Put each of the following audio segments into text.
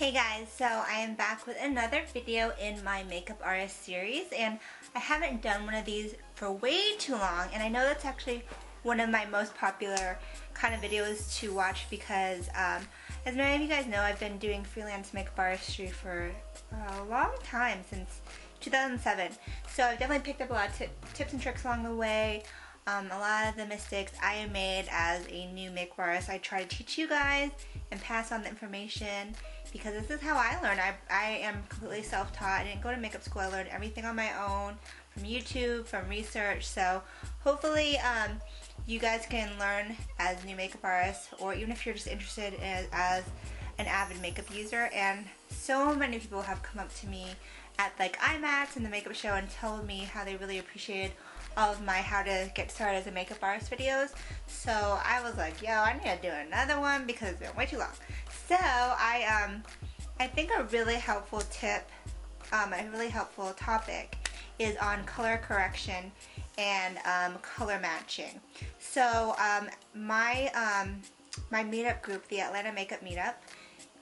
Hey guys, so I am back with another video in my makeup artist series, and I haven't done one of these for way too long, and I know that's actually one of my most popular kind of videos to watch because as many of you guys know, I've been doing freelance makeup artistry for a long time, since 2007. So I've definitely picked up a lot of tips and tricks along the way. A lot of the mistakes I have made as a new makeup artist, I try to teach you guys and pass on the information because this is how I learned. I am completely self-taught. I didn't go to makeup school. I learned everything on my own from YouTube, from research. So hopefully you guys can learn as new makeup artists, or even if you're just interested as an avid makeup user. And so many people have come up to me at like IMATS and the makeup show and told me how they really appreciated all of my how to get started as a makeup artist videos. So I was like, yo, I need to do another one because they're way too long. So I think a really helpful tip, a really helpful topic is on color correction and color matching. So my meetup group, the Atlanta Makeup Meetup,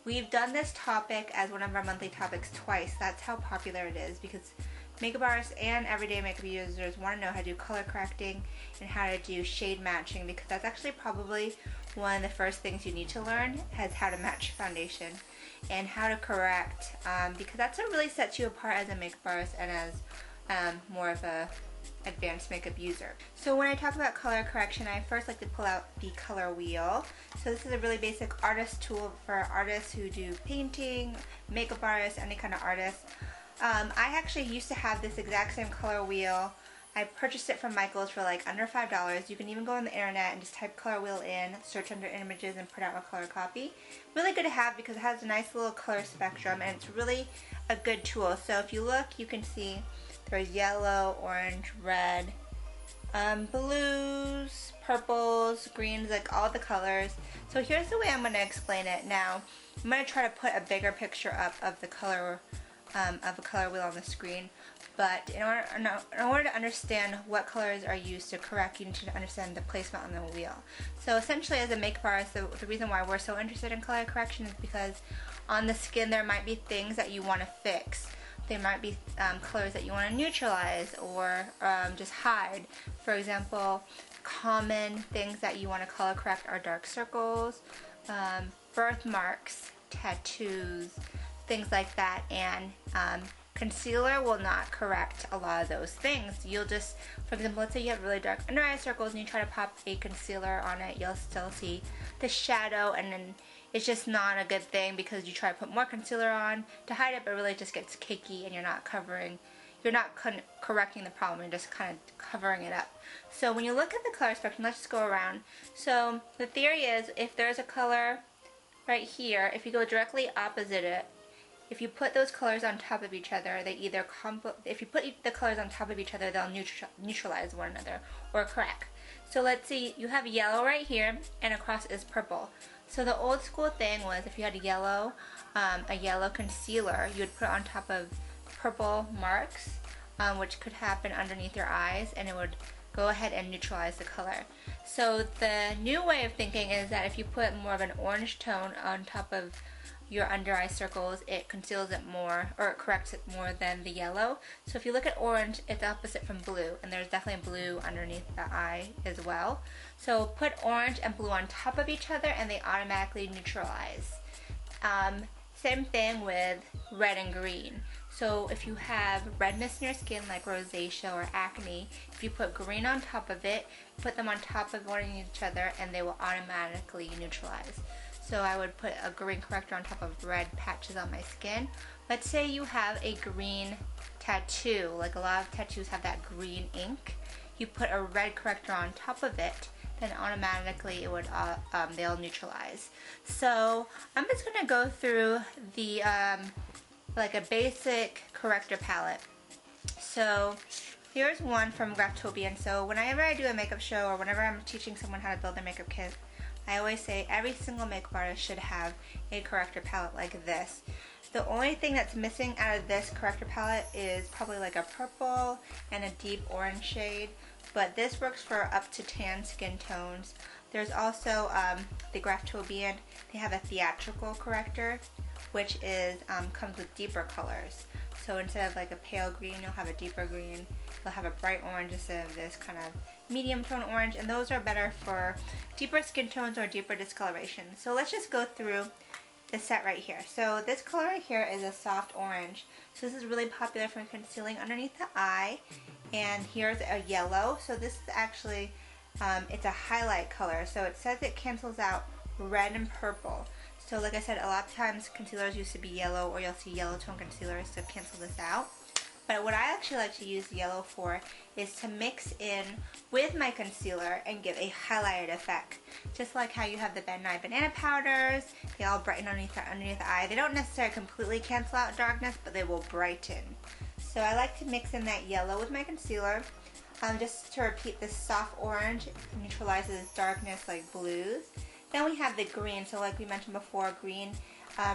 we've done this topic as one of our monthly topics twice. That's how popular it is, because makeup artists and everyday makeup users want to know how to do color correcting and how to do shade matching, because that's actually probably one of the first things you need to learn, is how to match your foundation and how to correct, because that's what really sets you apart as a makeup artist and as more of a advanced makeup user. So when I talk about color correction, I first like to pull out the color wheel. So this is a really basic artist tool for artists who do painting, makeup artists, any kind of artist. I actually used to have this exact same color wheel. I purchased it from Michael's for like under $5. You can even go on the internet and just type color wheel in, search under images, and print out a color copy. Really good to have because it has a nice little color spectrum and it's really a good tool. So if you look, you can see there's yellow, orange, red, blues, purples, greens, like all the colors. So here's the way I'm going to explain it. Now I'm going to try to put a bigger picture up of the color of a color wheel on the screen, but in order to understand what colors are used to correct, you need to understand the placement on the wheel. So essentially, as a makeup artist, the reason why we're so interested in color correction is because on the skin there might be things that you want to fix. There might be colors that you want to neutralize or just hide. For example, common things that you want to color correct are dark circles, birthmarks, tattoos, things like that, and concealer will not correct a lot of those things. You'll just, for example, let's say you have really dark under eye circles and you try to pop a concealer on it, you'll still see the shadow, and then it's just not a good thing because you try to put more concealer on to hide it, but really it just gets cakey and you're not correcting the problem, you're just kind of covering it up. So when you look at the color spectrum, let's just go around. So the theory is, if there's a color right here, if you go directly opposite it, if you put those colors on top of each other, they either if you put the colors on top of each other, they'll neutralize one another or correct. So let's see, you have yellow right here, and across is purple. So the old school thing was, if you had a yellow concealer, you would put it on top of purple marks, which could happen underneath your eyes, and it would go ahead and neutralize the color. So the new way of thinking is that if you put more of an orange tone on top of your under eye circles, it conceals it more, or it corrects it more than the yellow. So if you look at orange, it's opposite from blue, and there's definitely blue underneath the eye as well. So put orange and blue on top of each other and they automatically neutralize. Same thing with red and green. So if you have redness in your skin, like rosacea or acne, if you put green on top of it, put them on top of one of each other and they will automatically neutralize. So I would put a green corrector on top of red patches on my skin. Let's say you have a green tattoo, like a lot of tattoos have that green ink. You put a red corrector on top of it, then automatically it would they'll neutralize. So I'm just gonna go through the like a basic corrector palette. So here's one from Graftobian. So whenever I do a makeup show or whenever I'm teaching someone how to build their makeup kit, I always say every single makeup artist should have a corrector palette like this. The only thing that's missing out of this corrector palette is probably like a purple and a deep orange shade, but this works for up to tan skin tones. There's also the Graftobian, they have a theatrical corrector, which is comes with deeper colors. So instead of like a pale green, you'll have a deeper green. You'll have a bright orange instead of this kind of medium tone orange, and those are better for deeper skin tones or deeper discoloration. So let's just go through the set right here. So this color right here is a soft orange. So this is really popular for concealing underneath the eye. And here's a yellow. So this is actually, it's a highlight color. So it says it cancels out red and purple. So like I said, a lot of times concealers used to be yellow, or you'll see yellow tone concealers to cancel this out. But what I actually like to use yellow for is to mix in with my concealer and give a highlighted effect. Just like how you have the Ben Nye banana powders, they all brighten underneath the eye. They don't necessarily completely cancel out darkness, but they will brighten. So I like to mix in that yellow with my concealer. Just to repeat, this soft orange neutralizes darkness like blues. Then we have the green, so like we mentioned before, green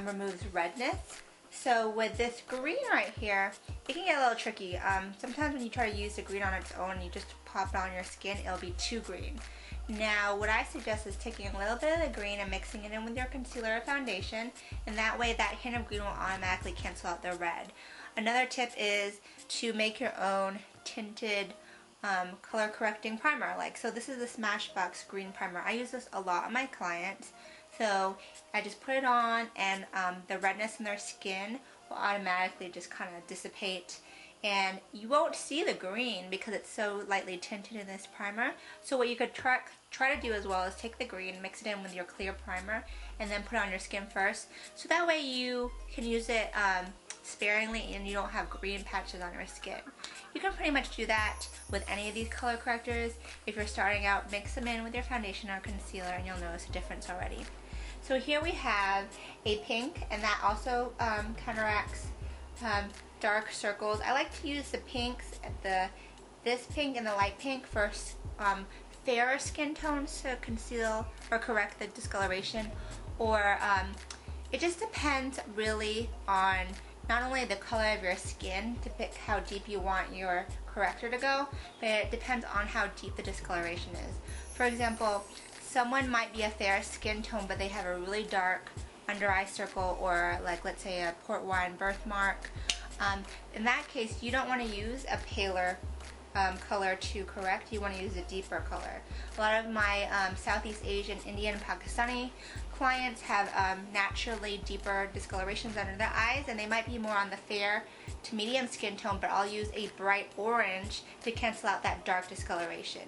removes redness. So with this green right here, it can get a little tricky. Sometimes when you try to use the green on its own, you just pop it on your skin, it'll be too green. Now what I suggest is taking a little bit of the green and mixing it in with your concealer or foundation, and that way that hint of green will automatically cancel out the red. Another tip is to make your own tinted color correcting primer. So this is the Smashbox green primer. I use this a lot on my clients. So I just put it on, and the redness in their skin will automatically just kind of dissipate, and you won't see the green because it's so lightly tinted in this primer. So what you could try to do as well is take the green, mix it in with your clear primer, and then put it on your skin first. So that way you can use it sparingly and you don't have green patches on your skin. You can pretty much do that with any of these color correctors. If you're starting out, mix them in with your foundation or concealer and you'll notice a difference already. So here we have a pink, and that also counteracts dark circles. I like to use the pinks, this pink and the light pink for fairer skin tones to conceal or correct the discoloration. Or it just depends really on not only the color of your skin to pick how deep you want your corrector to go, but it depends on how deep the discoloration is. For example, someone might be a fair skin tone, but they have a really dark under eye circle, or like let's say a port wine birthmark. In that case, you don't want to use a paler color to correct. You want to use a deeper color. A lot of my Southeast Asian, Indian, and Pakistani clients have naturally deeper discolorations under the eyes, and they might be more on the fair to medium skin tone, but I'll use a bright orange to cancel out that dark discoloration.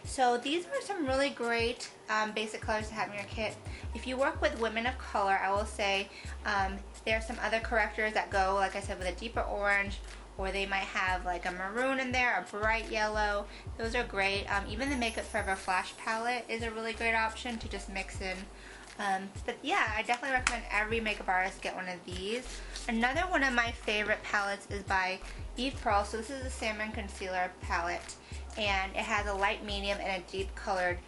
So these are some really great basic colors to have in your kit. If you work with women of color, I will say there are some other correctors that go, like I said, with a deeper orange, or they might have like a maroon in there, a bright yellow. Those are great. Even the Makeup Forever Flash palette is a really great option to just mix in. But yeah, I definitely recommend every makeup artist get one of these. Another one of my favorite palettes is by Eve Pearl. So this is the Salmon Concealer palette, and it has a light, medium, and a deep colored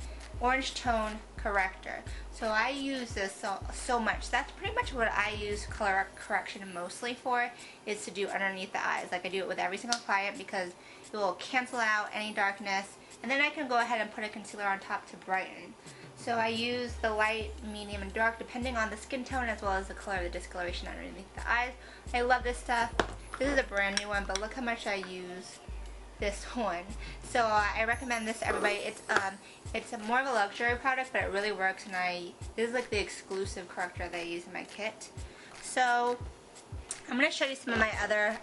orange tone corrector. So I use this so much. That's pretty much what I use color correction mostly for, is to do underneath the eyes. Like I do it with every single client because it will cancel out any darkness, and then I can go ahead and put a concealer on top to brighten. So I use the light, medium, and dark depending on the skin tone as well as the color of the discoloration underneath the eyes. I love this stuff. This is a brand new one, but look how much I use this one. So I recommend this to everybody. It's more of a luxury product, but it really works, and this is like the exclusive corrector that I use in my kit. So I'm going to show you some of my other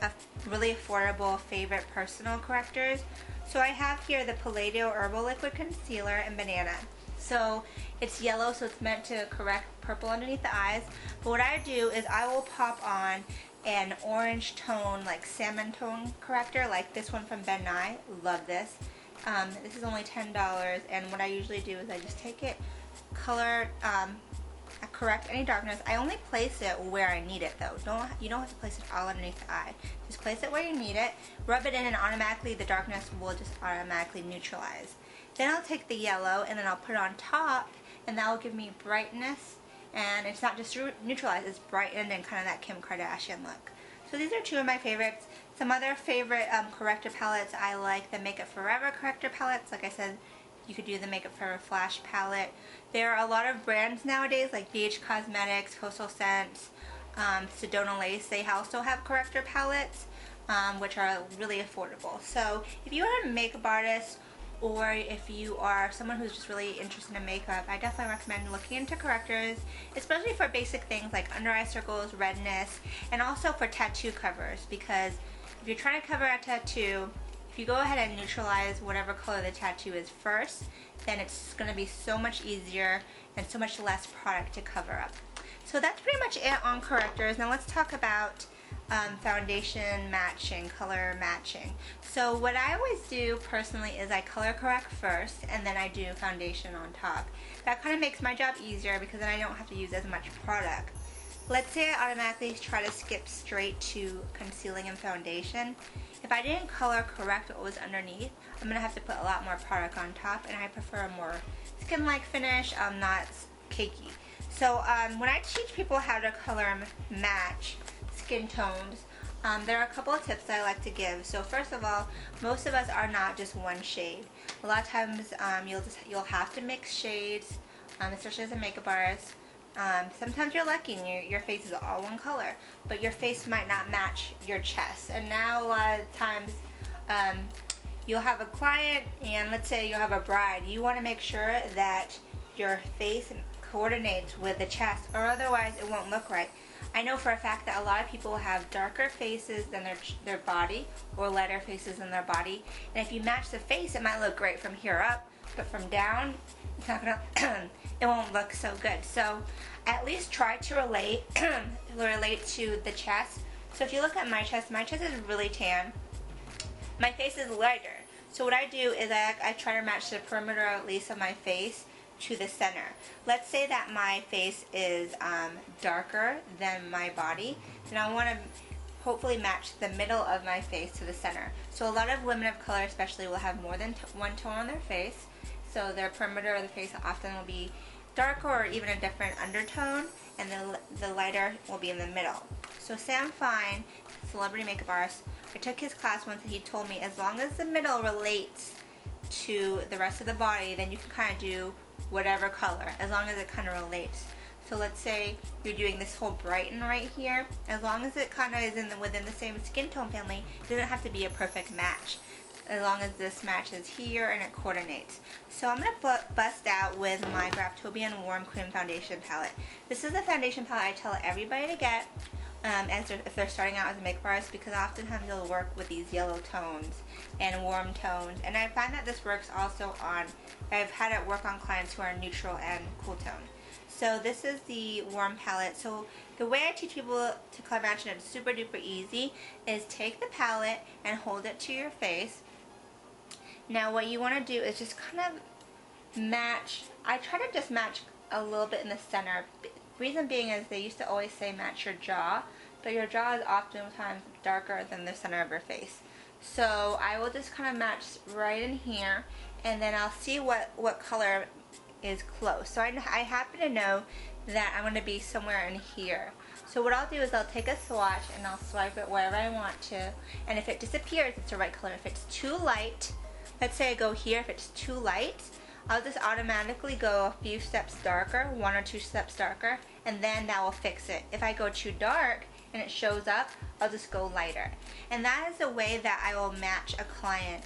really affordable favorite personal correctors. So I have here the Palladio Herbal Liquid Concealer in Banana. So it's yellow, so it's meant to correct purple underneath the eyes. But what I do is I will pop on an orange tone, like salmon tone corrector, like this one from Ben Nye. Love this. This is only $10, and what I usually do is I just take it, color, correct any darkness. I only place it where I need it though. You don't have to place it all underneath the eye. Just place it where you need it, rub it in, and automatically the darkness will just automatically neutralize. Then I'll take the yellow and then I'll put it on top, and that will give me brightness, and it's not just neutralized, it's brightened and kind of that Kim Kardashian look. So these are two of my favorites. Some other favorite corrector palettes, I like the Makeup Forever corrector palettes. Like I said, you could do the Makeup Forever Flash palette. There are a lot of brands nowadays like BH Cosmetics, Coastal Scents, Sedona Lace, they also have Corrector Palettes, which are really affordable. So if you are a makeup artist, or if you are someone who's just really interested in makeup, I definitely recommend looking into correctors, especially for basic things like under eye circles, redness, and also for tattoo covers, because if you're trying to cover a tattoo, if you go ahead and neutralize whatever color the tattoo is first, then it's going to be so much easier and so much less product to cover up. So that's pretty much it on correctors. Now let's talk about foundation matching, color matching. So what I always do personally is I color correct first, and then I do foundation on top. That kind of makes my job easier because then I don't have to use as much product. Let's say I automatically try to skip straight to concealing and foundation. If I didn't color correct what was underneath, I'm going to have to put a lot more product on top, and I prefer a more skin-like finish, not cakey. So when I teach people how to color match skin tones, there are a couple of tips that I like to give. So first of all, most of us are not just one shade. A lot of times you'll have to mix shades, especially as a makeup artist. Sometimes you're lucky and your face is all one color, but your face might not match your chest. And now a lot of times you'll have a client, and let's say you have a bride. You want to make sure that your face coordinates with the chest, or otherwise it won't look right. I know for a fact that a lot of people have darker faces than their body, or lighter faces than their body, and if you match the face, it might look great from here up, but from down, it's not gonna it won't look so good. So at least try to relate to the chest. So if you look at my chest is really tan. My face is lighter. So what I do is I try to match the perimeter, at least, of my face to the center. Let's say that my face is darker than my body, then I want to hopefully match the middle of my face to the center. So a lot of women of color especially will have more than one tone on their face, so their perimeter of the face often will be darker or even a different undertone, and the lighter will be in the middle. So Sam Fine, celebrity makeup artist, I took his class once and he told me as long as the middle relates to the rest of the body, then you can kind of do whatever color, as long as it kind of relates. So let's say you're doing this whole brighten right here, as long as it kind of is within the same skin tone family, it doesn't have to be a perfect match, as long as this matches here and it coordinates. So I'm going to bust out with my Graftobian Warm Cream Foundation Palette. This is the foundation palette I tell everybody to get if they're starting out as a makeup artist, because oftentimes they'll work with these yellow tones and warm tones, and I find that this works also on, I've had it work on clients who are neutral and cool tone. So this is the warm palette. So the way I teach people to color match, and it's super duper easy, is take the palette and hold it to your face. Now what you want to do is just kind of match, I try to just match a little bit in the center. Reason being is they used to always say match your jaw, but your jaw is oftentimes darker than the center of your face. So I will just kind of match right in here, and then I'll see what color is close. So I happen to know that I'm going to be somewhere in here. So what I'll do is I'll take a swatch and I'll swipe it wherever I want to, and if it disappears, it's the right color. If it's too light, let's say I go here, if it's too light, I'll just automatically go a few steps darker, 1 or 2 steps darker, and then that will fix it. If I go too dark and it shows up, I'll just go lighter. And that is the way that I will match a client.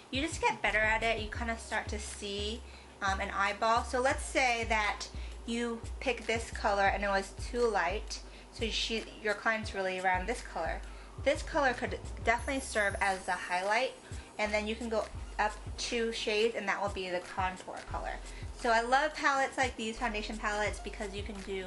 You just get better at it. You kind of start to see an eyeball. So let's say that you pick this color and it was too light, so your client's really around this color. This color could definitely serve as the highlight, and then you can go up 2 shades and that will be the contour color. So I love palettes like these, foundation palettes, because you can do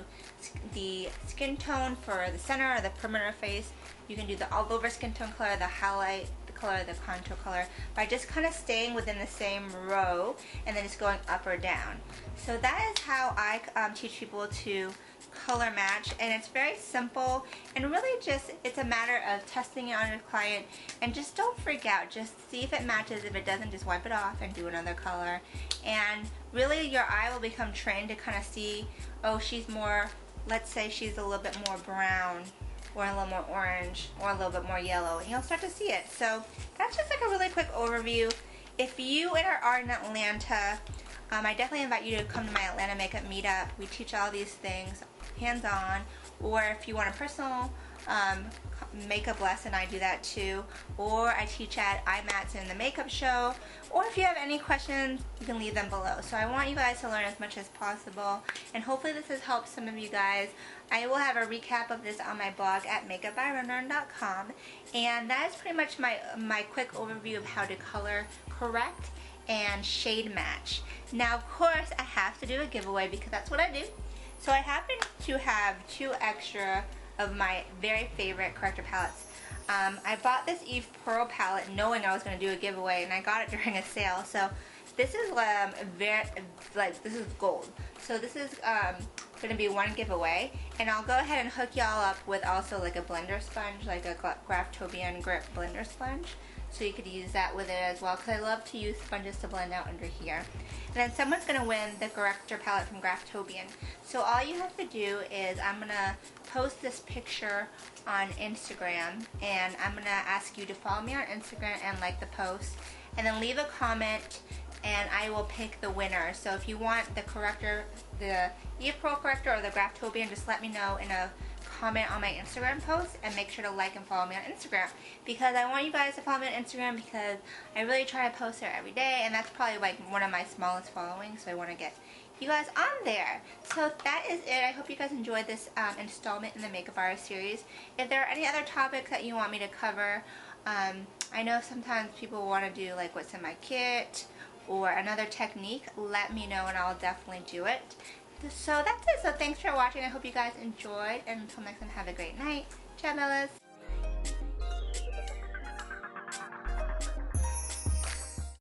the skin tone for the center or the perimeter face. You can do the all over skin tone color, the highlight, the color, the contour color, by just kind of staying within the same row and then just going up or down. So that is how I teach people to color match, and it's very simple, and really just it's a matter of testing it on your client, and just don't freak out. Just see if it matches. If it doesn't, just wipe it off and do another color, and really your eye will become trained to kind of see, oh, she's more, let's say she's a little bit more brown, or a little more orange, or a little bit more yellow, and you'll start to see it. So that's just like a really quick overview. If you are in Atlanta, I definitely invite you to come to my Atlanta Makeup Meetup. We teach all these things hands-on, or if you want a personal makeup lesson, I do that too, or I teach at IMATS in the makeup show, or if you have any questions, you can leave them below. So I want you guys to learn as much as possible, and hopefully this has helped some of you guys. I will have a recap of this on my blog at makeupbyrunrun.com, and that is pretty much my quick overview of how to color correct and shade match. Now, of course, I have to do a giveaway because that's what I do. So I happen to have 2 extra of my very favorite Corrector palettes. I bought this Eve Pearl palette knowing I was going to do a giveaway, and I got it during a sale. So this is this is gold. So this is going to be one giveaway, and I'll go ahead and hook y'all up with also like a blender sponge, like a Graftobian Grip blender sponge. So you could use that with it as well, because I love to use sponges to blend out under here. And then someone's going to win the Corrector palette from Graftobian. So all you have to do is, I'm going to post this picture on Instagram, and I'm going to ask you to follow me on Instagram and like the post, and then leave a comment, and I will pick the winner. So if you want the Corrector, the Eve Pearl Corrector or the Graftobian, just let me know in a comment on my Instagram post, and make sure to like and follow me on Instagram, because I want you guys to follow me on Instagram because I really try to post there every day, and that's probably like one of my smallest followings, so I want to get you guys on there. So that is it. I hope you guys enjoyed this installment in the Makeup Artist series. If there are any other topics that you want me to cover, I know sometimes people want to do like what's in my kit or another technique, let me know and I'll definitely do it. So that's it. So thanks for watching. I hope you guys enjoyed, and until next time, have a great night. Ciao, Bellas.